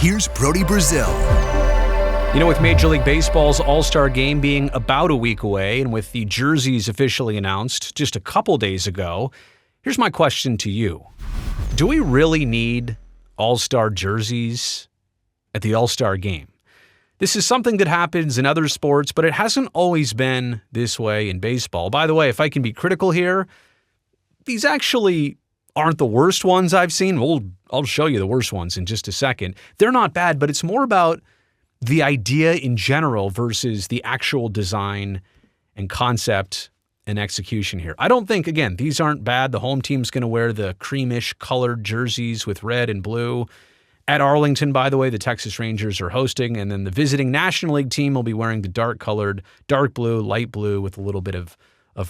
here's Brody Brazil. You know, with Major League Baseball's All-Star Game being about a week away and with the jerseys officially announced just a couple days ago, here's my question to you. Do we really need All-Star jerseys at the All-Star Game? This is something that happens in other sports, but it hasn't always been this way in baseball. By the way, if I can be critical here, these actually aren't the worst ones I've seen. I'll show you the worst ones in just a second. They're not bad, but it's more about the idea in general versus the actual design and concept and execution here. I don't think, again, these aren't bad. The home team's going to wear the creamish colored jerseys with red and blue. At Arlington, by the way, the Texas Rangers are hosting, and then the visiting National League team will be wearing the dark-colored, dark blue, light blue with a little bit of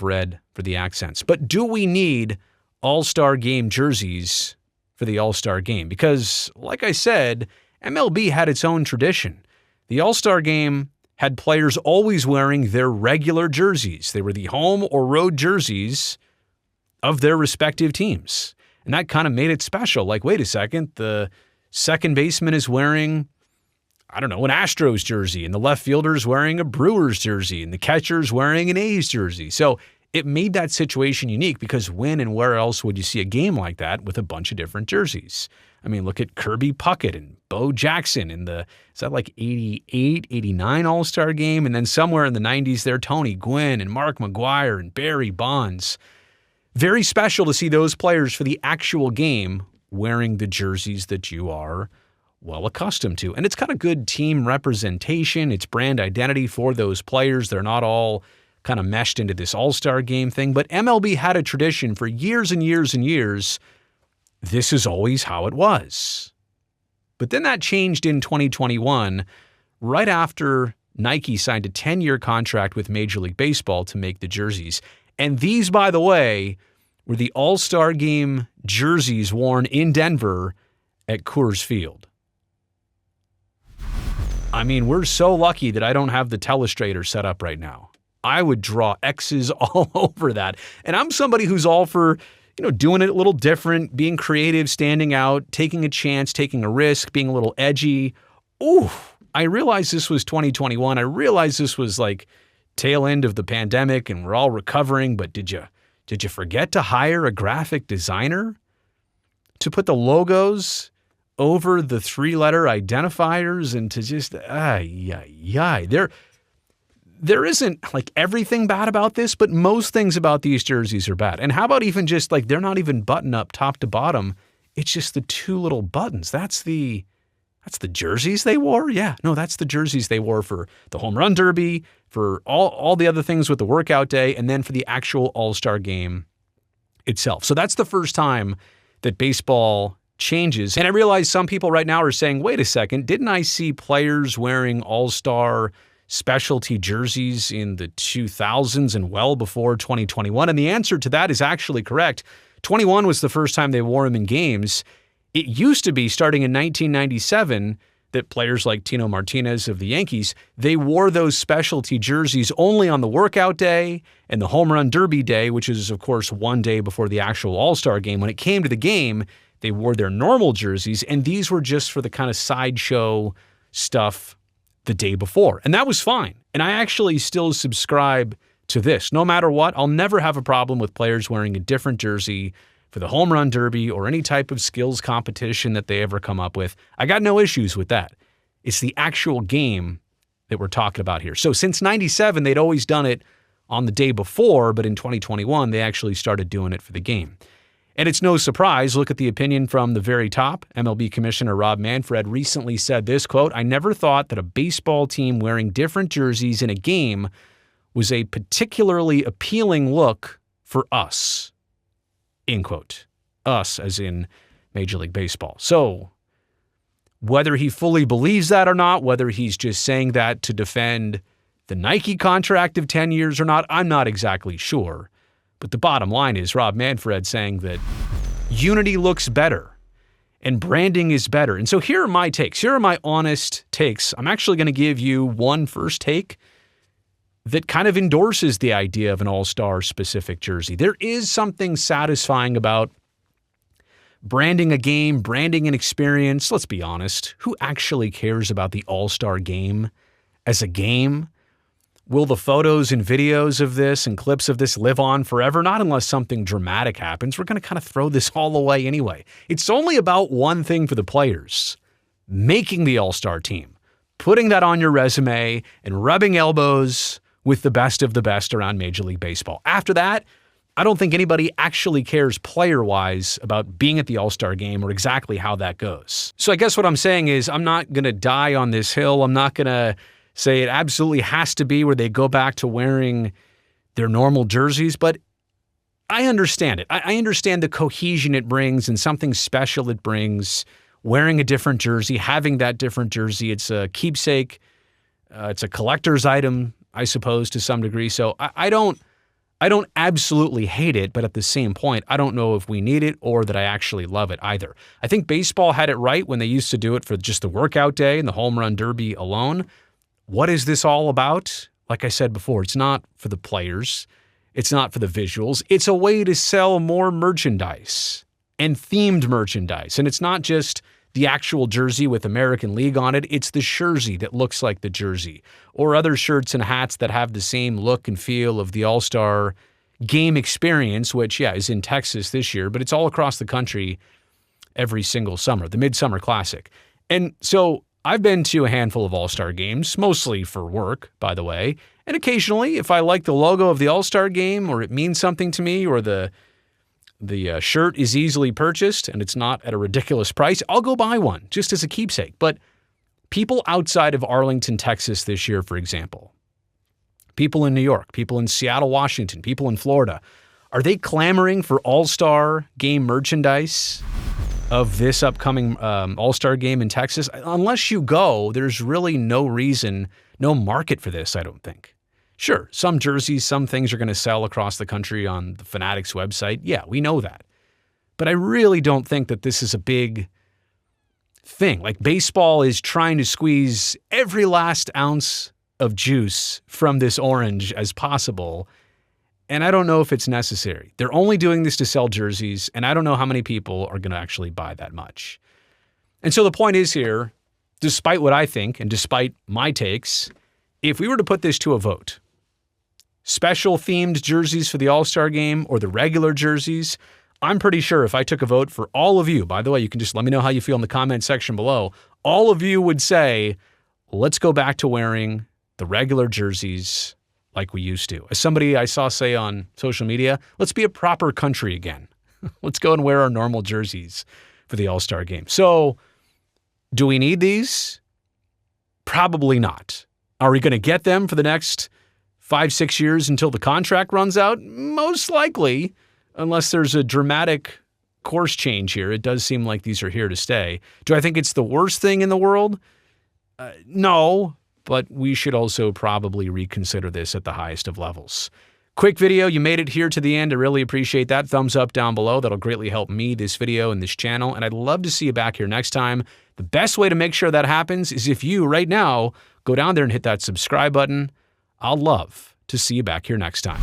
red for the accents. But do we need All-Star Game jerseys for the All-Star Game? Because, like I said, MLB had its own tradition. The All-Star Game had players always wearing their regular jerseys. They were the home or road jerseys of their respective teams. And that kind of made it special. Like, wait a second, the second baseman is wearing, an Astros jersey, and the left fielder's wearing a Brewers jersey, and the catcher's wearing an A's jersey. So it made that situation unique because when and where else would you see a game like that with a bunch of different jerseys? I mean, look at Kirby Puckett and Bo Jackson in the, 88, 89 All-Star Game? And then somewhere in the 90s there, Tony Gwynn and Mark McGwire and Barry Bonds. Very special to see those players for the actual game wearing the jerseys that you are well accustomed to. And it's kind of good team representation. It's brand identity for those players. They're not all kind of meshed into this All-Star Game thing. But MLB had a tradition for years and years and years. This is always how it was. But then that changed in 2021, right after Nike signed a 10-year contract with Major League Baseball to make the jerseys. And these, by the way, were the All-Star Game jerseys worn in Denver at Coors Field. I mean, we're so lucky that I don't have the telestrator set up right now. I would draw X's all over that. And I'm somebody who's all for doing it a little different, being creative, standing out, taking a chance, taking a risk, being a little edgy. Ooh, I realized this was 2021. I realized this was like tail end of the pandemic and we're all recovering, but did you forget to hire a graphic designer to put the logos over the three-letter identifiers and to just, There isn't like everything bad about this, but most things about these jerseys are bad. And how about even just like they're not even button up top to bottom. It's just the two little buttons. That's the jerseys they wore? Yeah, no, that's the jerseys they wore for the home run derby, for all the other things with the workout day, and then for the actual All-Star Game itself. So that's the first time that baseball changes. And I realize some people right now are saying, wait a second, didn't I see players wearing All-Star specialty jerseys in the 2000s and well before 2021? And the answer to that is actually correct. 21 was the first time they wore them in games. It used to be, starting in 1997, that players like Tino Martinez of the Yankees, they wore those specialty jerseys only on the workout day and the home run derby day, which is, of course, one day before the actual All-Star Game. When it came to the game, they wore their normal jerseys, and these were just for the kind of sideshow stuff the day before. And that was fine. And I actually still subscribe to this. No matter what, I'll never have a problem with players wearing a different jersey for the home run derby or any type of skills competition that they ever come up with. I got no issues with that. It's the actual game that we're talking about here. So since 97, they'd always done it on the day before, but in 2021, they actually started doing it for the game. And it's no surprise, look at the opinion from the very top. MLB Commissioner Rob Manfred recently said this, quote, "I never thought that a baseball team wearing different jerseys in a game was a particularly appealing look for us," end quote. Us as in Major League Baseball. So whether he fully believes that or not, whether he's just saying that to defend the Nike contract of 10 years or not, I'm not exactly sure. But the bottom line is Rob Manfred saying that unity looks better and branding is better. And so here are my takes. Here are my honest takes. I'm actually going to give you one first take that kind of endorses the idea of an all-star specific jersey. There is something satisfying about branding a game, branding an experience. Let's be honest. Who actually cares about the All-Star Game as a game? Will the photos and videos of this and clips of this live on forever? Not unless something dramatic happens. We're going to kind of throw this all away anyway. It's only about one thing for the players: making the All-Star team, putting that on your resume, and rubbing elbows with the best of the best around Major League Baseball. After that, I don't think anybody actually cares player-wise about being at the All-Star Game or exactly how that goes. So I guess what I'm saying is I'm not going to die on this hill. I'm not going to say it absolutely has to be where they go back to wearing their normal jerseys, but I understand it. I understand the cohesion it brings and something special it brings, wearing a different jersey, having that different jersey. It's a keepsake. It's a collector's item, I suppose, to some degree. So I don't absolutely hate it, but at the same point, I don't know if we need it or that I actually love it either. I think baseball had it right when they used to do it for just the workout day and the home run derby alone. What is this all about? Like I said before, it's not for the players. It's not for the visuals. It's a way to sell more merchandise and themed merchandise. And it's not just the actual jersey with American League on it. It's the jersey that looks like the jersey, or other shirts and hats that have the same look and feel of the All-Star Game experience, which, is in Texas this year, but it's all across the country every single summer, the Midsummer Classic. And so I've been to a handful of All-Star Games, mostly for work, by the way, and occasionally, if I like the logo of the All-Star Game or it means something to me, or the shirt is easily purchased and it's not at a ridiculous price, I'll go buy one just as a keepsake. But people outside of Arlington, Texas this year, for example, people in New York, people in Seattle, Washington, people in Florida, are they clamoring for All-Star Game merchandise of this upcoming All-Star Game in Texas? Unless you go, there's really no reason, no market for this, I don't think. Sure, some jerseys, some things are going to sell across the country on the Fanatics website. Yeah, we know that. But I really don't think that this is a big thing. Like, baseball is trying to squeeze every last ounce of juice from this orange as possible, and I don't know if it's necessary. They're only doing this to sell jerseys, and I don't know how many people are going to actually buy that much. And so the point is here, despite what I think and despite my takes, if we were to put this to a vote, special themed jerseys for the All-Star Game or the regular jerseys, I'm pretty sure if I took a vote for all of you, by the way, you can just let me know how you feel in the comment section below, all of you would say, let's go back to wearing the regular jerseys like we used to. As somebody I saw say on social media, let's be a proper country again. Let's go and wear our normal jerseys for the All-Star Game. So, do we need these? Probably not. Are we going to get them for the next 5-6 years until the contract runs out? Most likely, unless there's a dramatic course change here. It does seem like these are here to stay. Do I think it's the worst thing in the world? No. But we should also probably reconsider this at the highest of levels. Quick video, you made it here to the end. I really appreciate that. Thumbs up down below. That'll greatly help me, this video, and this channel. And I'd love to see you back here next time. The best way to make sure that happens is if you, right now, go down there and hit that subscribe button. I'll love to see you back here next time.